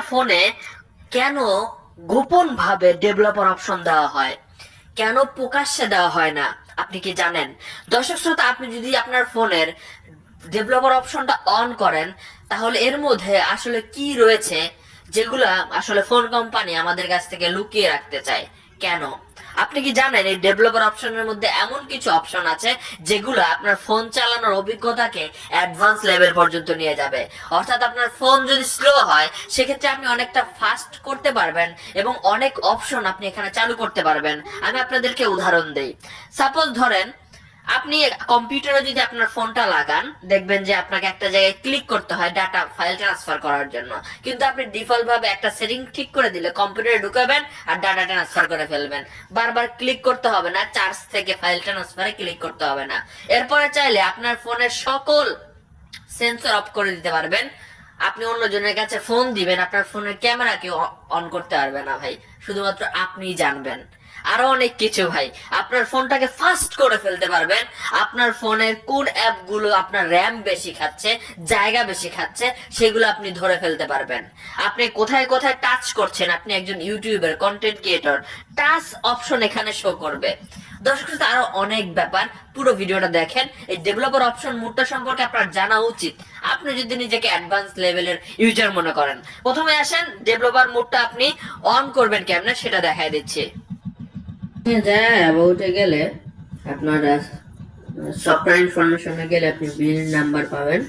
ফোনে কেন গোপন ভাবে ডেভেলপার অপশন দেওয়া হয়, কেন প্রকাশ্যে দেওয়া হয় না, আপনি কি জানেন? দর্শক শ্রোতা, আপনি যদি আপনার ফোনের ডেভেলপার অপশনটা অন করেন, তাহলে এর মধ্যে আসলে কি রয়েছে যেগুলা আসলে ফোন কোম্পানি আমাদের কাছ থেকে লুকিয়ে রাখতে চায়। কেন? আপনি কি জানেন এই ডেভেলপার অপশনের মধ্যে এমন কিছু অপশন আছে যেগুলো আপনার ফোন চালানোর অভিজ্ঞতাকে অ্যাডভান্স লেভেল পর্যন্ত নিয়ে যাবে। অর্থাৎ আপনার ফোন যদি স্লো হয়, সেক্ষেত্রে আপনি অনেকটা ফাস্ট করতে পারবেন এবং অনেক অপশন আপনি এখানে চালু করতে পারবেন। আমি আপনাদেরকে উদাহরণ দেই। সাপোজ ধরেন আপনি কম্পিউটারে যদি আপনার ফোনটা লাগান, দেখবেন যে আপনাকে একটা জায়গায় ক্লিক করতে হয় ডাটা ফাইল ট্রান্সফার করার জন্য, কিন্তু আপনি ডিফল্ট ভাবে একটা সেটিং ঠিক করে দিলে কম্পিউটারে ঢুকাবেন আর ডাটা ট্রান্সফার করে ফেলবেন। বারবার ক্লিক করতে হবে না, চার্জ থেকে ফাইল ট্রান্সফারে ক্লিক করতে হবে না। এরপরে চাইলে আপনার ফোনের সকল সেন্সর অফ করে দিতে পারবেন। আপনি অন্যজনের কাছে ফোন দিবেন, আপনার ফোনের ক্যামেরা কেউ অন করতে পারবে না ভাই, শুধুমাত্র আপনিই জানবেন। আরো অনেক কিছু ভাই, আপনার ফোনটাকে ফাস্ট করে ফেলতে পারবেন। আপনার ফোনের কোন অ্যাপ গুলো আপনার র্যাম বেশি খাচ্ছে, জায়গা বেশি খাচ্ছে, সেগুলো আপনি ধরে ফেলতে পারবেন। আপনি কোথায় কোথায় টাচ করছেন, আপনি একজন YouTuber, content creator, touch option এখানে শো করবে। দর্শক শ্রোতা, আরো অনেক ব্যাপার, পুরো ভিডিওটা দেখেন। এই ডেভেলপার অপশন মোডটা সম্পর্কে আপনার জানা উচিত, আপনি যদি নিজেকে অ্যাডভান্স লেভেলের ইউজার মনে করেন। প্রথমে আসেন ডেভেলপার মোডটা আপনি অন করবেন কেমনে সেটা দেখাই দিচ্ছি। অ্যাবাউটে গেলে আপনার সফটওয়্যার ইনফরমেশনে গেলে আপনি বিল নাম্বার পাবেন।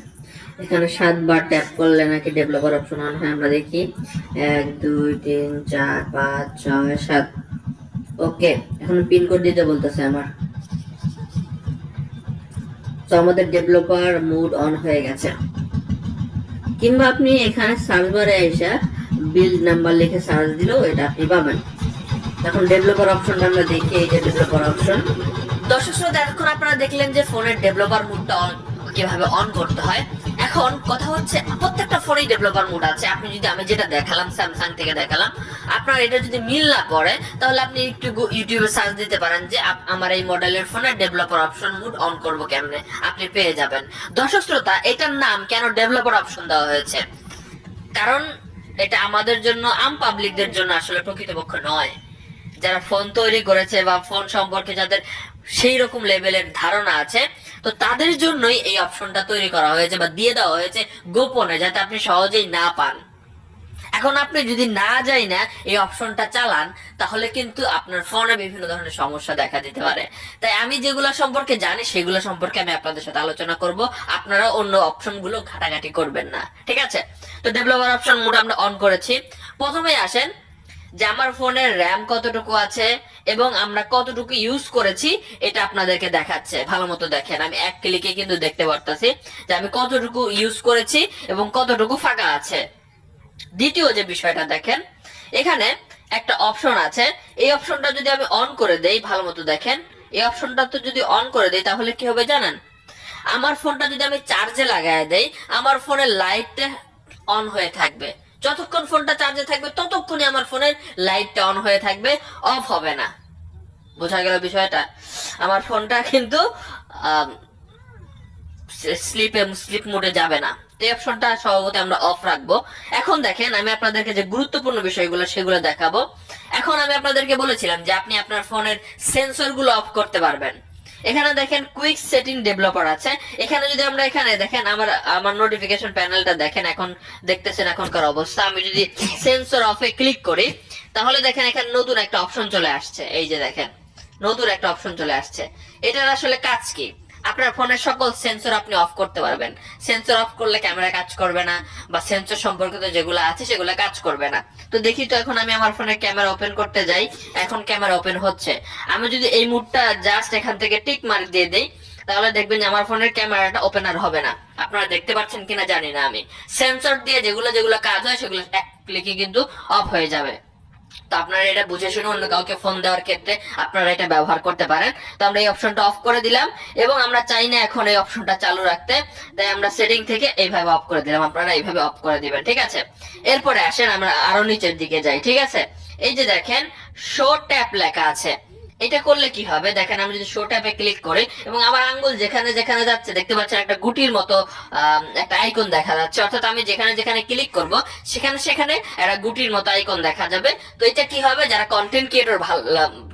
এখানে 7 বার ট্যাপ করলে নাকি ডেভেলপার অপশন অন হয়। আমরা দেখি 1 2 3 4 5 6 7। ওকে, এখন পিন কোড দিতে বলতেছে আমার। তো আমাদের ডেভেলপার মোড অন হয়ে গেছে। কিংবা আপনি এখানে সার্চ বারে এসে বিল্ড নাম্বার লিখে সার্চ দিলেও এটা আপনি পাবেন। এখন ডেভেলপার অপশনটা আমরা দেখি, এই যে ডেভেলপার অপশন। দর্শক শ্রোতা, এখন আপনারা দেখলেন যে ফোনের ডেভেলপার মোডটা কিভাবে অন করতে হয়। এখন কথা হচ্ছে, প্রত্যেকটা ফোনেই ডেভেলপার মোড আছে। আপনি যদি, আমি যেটা দেখালাম স্যামসাং থেকে দেখালাম, আপনার এটা যদি মিল না করে, তাহলে আপনি একটু ইউটিউবে সার্চ দিতে পারেন যে আমার এই মডেলের ফোনে ডেভেলপার অপশন মোড অন করব কেমনে, আপনি পেয়ে যাবেন। দর্শক শ্রোতা, এটার নাম কেন ডেভেলপার অপশন দেওয়া হয়েছে? কারণ এটা আমাদের জন্য, আম পাবলিকদের জন্য আসলে প্রকৃতপক্ষে নয়। যারা ফোন তৈরি করেছে বা ফোন সম্পর্কে যাদের সেই রকম লেভেলের ধারণা আছে, তো তাদের জন্যই এই অপশনটা তৈরি করা হয়েছে বা দিয়ে দেওয়া হয়েছে গোপনে, যাতে আপনি সহজেই না পান। এখন আপনি যদি না যাই না এই অপশনটা চালান, তাহলে কিন্তু আপনার ফোনে বিভিন্ন ধরনের সমস্যা দেখা দিতে পারে। তাই আমি যেগুলো সম্পর্কে জানি সেগুলো সম্পর্কে আমি আপনাদের সাথে আলোচনা করব। আপনারা অন্য অপশন গুলো ঘাটাঘাটি করবেন না, ঠিক আছে? তো ডেভেলপার অপশন মোড আমরা অন করেছি। প্রথমে আসেন যে আমার ফোনের র্যাম কতটুকু আছে এবং আমরা কতটুকু ইউজ করেছি, এটা আপনাদেরকে দেখাচ্ছে। ভালো মতো দেখেন, আমি এক ক্লিকে কিন্তু দেখতে পারতাছি যে আমি কতটুকু ইউজ করেছি এবং কতটুকু ফাঁকা আছে। দ্বিতীয় যে বিষয়টা দেখেন, এখানে একটা অপশন আছে। এই অপশনটা যদি আমি অন করে দেই, ভালো মতো দেখেন, এই অপশনটা তো যদি অন করে দেই তাহলে কি হবে জানেন? আমার ফোনটা যদি আমি চার্জে লাগায় দেই, আমার ফোনের লাইট অন হয়ে থাকবে। যতক্ষণ ফোনটা চার্জে থাকবে ততক্ষণই আমার ফোনের লাইটটা অন হয়ে থাকবে, অফ হবে না। বোঝা গেল বিষয়টা? আমার ফোনটা কিন্তু স্লিপ মোডে যাবে না। এই অপশনটা স্বভাবতই আমরা অফ রাখবো। এখন দেখেন, আমি আপনাদেরকে যে গুরুত্বপূর্ণ বিষয়গুলো সেগুলো দেখাবো। এখন আমি আপনাদেরকে বলেছিলাম যে আপনি আপনার ফোনের সেন্সর গুলো অফ করতে পারবেন। এখানে দেখেন কুইক সেটিং ডেভেলপার আছে। এখানে যদি আমরা, এখানে দেখেন আমার আমার নোটিফিকেশন প্যানেলটা দেখেন, এখন দেখতেছেন এখনকার অবস্থা। আমি যদি সেন্সর অফে ক্লিক করি, তাহলে দেখেন এখানে নতুন একটা অপশন চলে আসছে। এই যে দেখেন, নতুন একটা অপশন চলে আসছে। এটার আসলে কাজ কি? আপনার ফোনের সকল সেন্সর আপনি অফ করতে পারবেন। সেন্সর অফ করলে ক্যামেরা কাজ করবে না, বা সেন্সর সম্পর্কিত যেগুলো আছে সেগুলো কাজ করবে না। তো দেখি তো, এখন আমি আমার ফোনের ক্যামেরা ওপেন করতে যাই, এখন ক্যামেরা ওপেন হচ্ছে। আমি যদি এই মুডটা জাস্ট এখান থেকে টিক মার্ক দিয়ে দেই, তাহলে দেখবেন যে আমার ফোনের ক্যামেরাটা ওপেন আর হবে না। আপনারা দেখতে পাচ্ছেন কিনা জানি না। আমি সেন্সর দিয়ে যেগুলো যেগুলো কাজ হয় সেগুলো এক ক্লিকে কিন্তু অফ হয়ে যাবে। তো আপনারা এটা বুঝে শুনে অন্য কাউকে ফোন দেওয়ার ক্ষেত্রে আপনারা এটা ব্যবহার করতে পারেন। তো আমরা এই অপশনটা অফ করে দিলাম এবং আমরা চাই না এখন এই অপশনটা চালু রাখতে, তাই আমরা সেটিং থেকে এইভাবে অফ করে দিলাম। আপনারা এইভাবে অফ করে দিবেন, ঠিক আছে? এরপরে আসেন আমরা আরো নিচের দিকে যাই, ঠিক আছে? এই যে দেখেন শো ট্যাপ লেখা আছে, এটা করলে কি হবে দেখেন, আমি যদি শো ট্যাবে ক্লিক করি এবং আমার আঙ্গুল যেখানে যেখানে যাচ্ছে দেখতে পাচ্ছেন একটা গুটির মতো একটা আইকন দেখা যাচ্ছে, অর্থাৎ আমি যেখানে যেখানে ক্লিক করব সেখানে সেখানে একটা গুটির মতো আইকন দেখা যাবে। তো এটা কি হবে, যারা কন্টেন্ট ক্রিয়েটর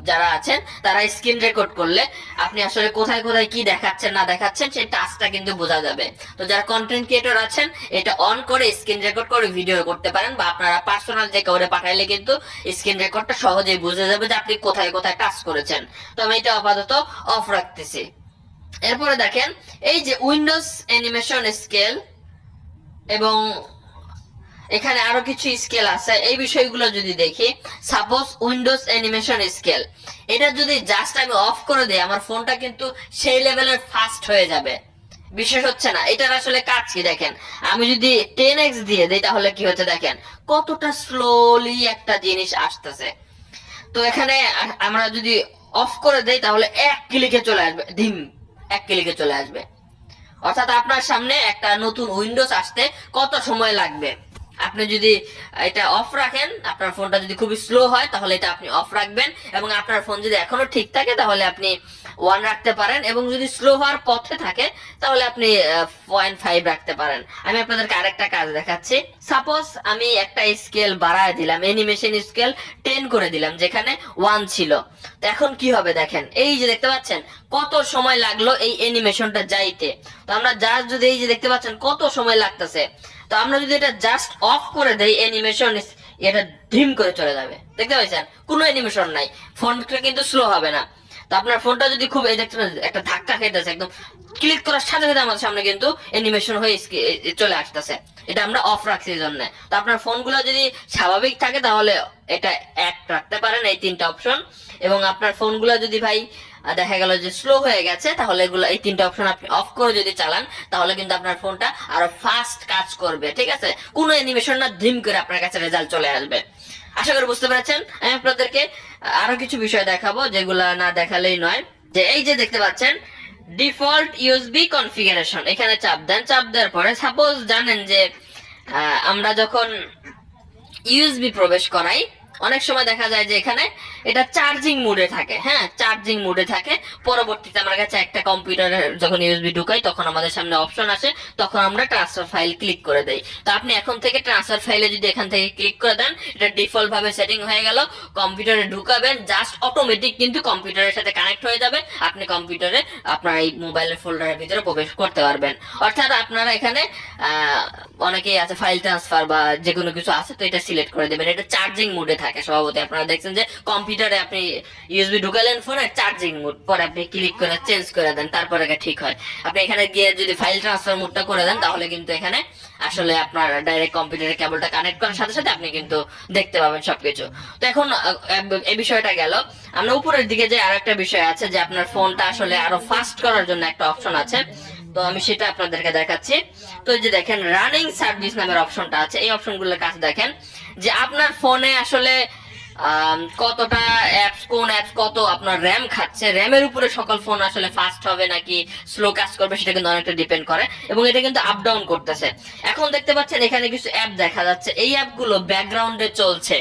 যারা আছেন তারা স্ক্রিন রেকর্ড করলে আপনি আসলে কোথায় কোথায় কি দেখাচ্ছেন না দেখাচ্ছেন সেই টাস্কটা কিন্তু বোঝা যাবে। তো যারা কন্টেন্ট ক্রিয়েটর আছেন এটা অন করে স্ক্রিন রেকর্ড করে ভিডিও করতে পারেন, বা আপনারা পার্সোনাল যে কাউরে পাঠাইলে কিন্তু স্ক্রিন রেকর্ডটা সহজেই বোঝা যাবে যে আপনি কোথায় কোথায় টাস্ক করেছেন। তো আমি এটা আপাতত অফ রাখতেছি। এরপরে দেখেন এই যে উইন্ডোজ অ্যানিমেশন স্কেল এবং এখানে আরো কিছু স্কেল আছে, এই বিষয়গুলো যদি দেখি, সাপোজ উইন্ডোজ অ্যানিমেশন স্কেল, এটা যদি জাস্ট আমি অফ করে দিই আমার ফোনটা কিন্তু সেই লেভেলের ফাস্ট হয়ে যাবে। বিশেষ হচ্ছে না, এটার আসলে কাজ কি দেখেন, আমি যদি 10x দিয়ে দিই তাহলে কি হচ্ছে দেখেন কতটা স্লোলি একটা জিনিস আসতেছে। তো এখানে আমরা যদি অফ করে দেই তাহলে এক ক্লিকে চলে আসবে, ধিম, এক ক্লিকে চলে আসবে। অর্থাৎ আপনার সামনে একটা নতুন উইন্ডোজ আসতে কত সময় লাগবে, আপনি যদি এটা অফ রাখেন, আপনার ফোনটা যদি খুবই স্লো হয় তাহলে এটা আপনি অফ রাখবেন, এবং আপনার ফোন যদি এখনো ঠিক থাকে তাহলে আপনি 1 রাখতে পারেন, এবং যদি স্লো হওয়ার পথে থাকে তাহলে আপনি 0.5 রাখতে পারেন। আমি আপনাদেরকে আরেকটা কাজ দেখাচ্ছি। সাপোজ আমি একটা স্কেল বাড়ায় দিলাম, অ্যানিমেশন স্কেল 10 করে দিলাম যেখানে 1 ছিল। তো এখন কি হবে দেখেন, এই যে দেখতে পাচ্ছেন কত সময় লাগলো এই অ্যানিমেশনটা যাইতে। তো আমরা জাস্ট যদি এই যে দেখতে পাচ্ছেন কত সময় লাগতেছে, তো আমরা যদি এটা জাস্ট অফ করে দেই অ্যানিমেশন, এটা ধিম করে চলে যাবে। দেখতে পাচ্ছেন কোনো অ্যানিমেশন নাই, ফোনটা কিন্তু স্লো হবে না। তো আপনার ফোনটা যদি খুব এই দেখতে একটা ধাক্কা খেতেছে, একদম ক্লিক করার সাথে সাথে আমাদের সামনে কিন্তু অ্যানিমেশন হয়ে চলে আসতেছে, এটা আমরা অফ রাখছি এই জন্য। তো আপনার ফোনগুলো যদি স্বাভাবিক থাকে তাহলে এটা এক রাখতে পারেন, এই 3টা অপশন। এবং আপনার ফোনগুলো যদি ভাই দেখা গেল যে স্লো হয়ে গেছে তাহলে এগুলো এই 3টা অপশন আপনি অফ করে যদি চালান তাহলে কিন্তু আপনার ফোনটা আরো ফাস্ট কাজ করবে, ঠিক আছে? কোনো অ্যানিমেশন না, ধিম করে আপনার কাছে রেজাল্ট চলে আসবে। আশা করি বুঝতে পেরেছেন। আমি আপনাদেরকে আরো কিছু বিষয় দেখাবো যেগুলা না দেখালেই নয়। যে এই যে দেখতে পাচ্ছেন ডিফল্ট ইউএসবি কনফিগারেশন, এখানে চাপ দেন। চাপ দেওয়ার পরে সাপোজ জানেন যে আমরা যখন ইউএসবি প্রবেশ করাই অনেক সময় দেখা যায় যে এখানে এটা চার্জিং মোডে থাকে, হ্যাঁ চার্জিং মোডে থাকে। পরবর্তীতে আমার কাছে একটা কম্পিউটারে যখন ইউএসবি ঢুকাই তখন আমাদের সামনে অপশন আসে, তখন আমরা ট্রান্সফার ফাইল ক্লিক করে দেই। তো আপনি এখন থেকে ট্রান্সফার ফাইলে যদি এখান থেকে ক্লিক করে দেন, এটা ডিফল্ট ভাবে সেটিং হয়ে গেল। কম্পিউটারে ঢুকাবেন, জাস্ট অটোমেটিক কিন্তু কম্পিউটারের সাথে কানেক্ট হয়ে যাবে, আপনি কম্পিউটারে আপনার এই মোবাইলের ফোল্ডারের ভিতরে প্রবেশ করতে পারবেন। অর্থাৎ আপনারা এখানে অনেকেই আছে ফাইল ট্রান্সফার বা যে কোনো কিছু আছে, তো এটা সিলেক্ট করে দেবেন। এটা চার্জিং মোডে থাকে স্বভাবতই, আপনারা দেখছেন যে কম্পিউটারে আপনি ইউএসবি ঢুকালেন ফোনে চার্জিং মোড, পরে আপনি ক্লিক করে চেঞ্জ করে দেন, তারপরে এটা ঠিক হয়। আপনি এখানে গিয়ে যদি ফাইল ট্রান্সফার মোডটা করে দেন তাহলে কিন্তু এখানে আসলে আপনার ডাইরেক্ট কম্পিউটারের কেবলটা কানেক্ট করার সাথে সাথে আপনি কিন্তু দেখতে পাবেন সবকিছু। তো এখন এই বিষয়টা গেল। আমরা উপরের দিকে যে আরেকটা বিষয় আছে যে আপনার ফোনটা আসলে আরো ফাস্ট করার জন্য একটা অপশন আছে, তো আমি সেটা আপনাদেরকে দেখাচ্ছি। তো এই যে দেখেন রানিং সার্ভিস নামের অপশনটা আছে, এই অপশনগুলোর কাছে দেখেন যে আপনার ফোনে আসলে কতটা অ্যাপস, কোন অ্যাপস কত আপনার র্যাম খাচ্ছে, র্যামের উপরে সকল ফোন আসলে ফাস্ট হবে নাকি স্লো কাজ করবে সেটা কিন্তু অনেকটা ডিপেন্ড করে, এবং এটা কিন্তু আপ ডাউন করতেছে। এখন দেখতে পাচ্ছেন এখানে কিছু অ্যাপ দেখা যাচ্ছে, এই অ্যাপগুলো ব্যাকগ্রাউন্ডে চলছে,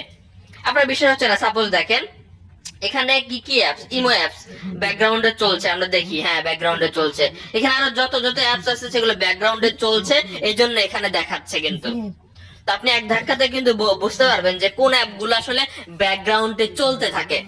আপনার বিশ্বাস হচ্ছে না। সাপোজ দেখেন এখানে কি কি অ্যাপস, ইমো অ্যাপস ব্যাকগ্রাউন্ডে চলছে, আমরা দেখি হ্যাঁ ব্যাকগ্রাউন্ডে চলছে। এখানে আরো যত যত অ্যাপস আছে সেগুলো ব্যাকগ্রাউন্ডে চলছে, এই জন্য এখানে দেখাচ্ছে কিন্তু। তো আপনি এক ধাক্কাতে কিন্তু বুঝতে পারবেন যে কোন অ্যাপগুলো আসলে ব্যাকগ্রাউন্ডে চলতে থাকে।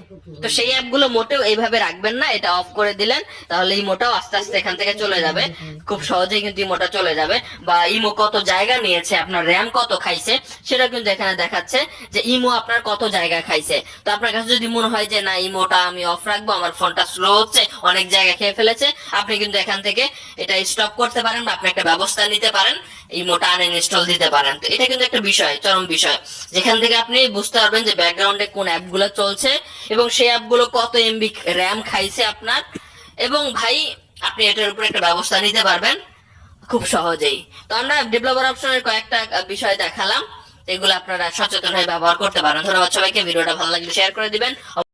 তো সেই অ্যাপগুলো মোটেও এইভাবে রাখবেন না, এটা অফ করে দিলেন তাহলে ইমোটাও আস্তে আস্তে এখান থেকে চলে যাবে, খুব সহজেই কিন্তু ইমোটা চলে যাবে। বা ইমো কত জায়গা নিয়েছে, আপনার র্যাম কত খাইছে সেটা কিন্তু এখানে দেখাচ্ছে যে ইমো আপনার কত জায়গা খাইছে। তো আপনার কাছে যদি মনে হয় যে না ইমোটা আমি অফ রাখবো, আমার ফোনটা স্লো হচ্ছে, অনেক জায়গা খেয়ে ফেলেছে, আপনি কিন্তু এখান থেকে এটা স্টপ করতে পারেন বা আপনি একটা ব্যবস্থা নিতে পারেন, ইমোটা আনইনস্টল দিতে পারেন। তো এটা কিন্তু একটা বিষয়, চরম বিষয়, যেখান থেকে আপনি বুঝতে পারবেন যে ব্যাকগ্রাউন্ডে কোন অ্যাপগুলো চলছে এবং সেই অ্যাপগুলো কত এমবি র্যাম খাইছে আপনার, এবং ভাই আপনি এটার উপর একটা ব্যবস্থা নিতে পারবেন খুব সহজেই। তো আমরা ডেভেলপার অপশনের কয়েকটা বিষয় দেখালাম, এগুলো আপনারা সচেতন হয়ে ব্যবহার করতে পারেন। ধন্যবাদ সবাইকে, ভিডিওটা ভালো লাগলে শেয়ার করে দিবেন।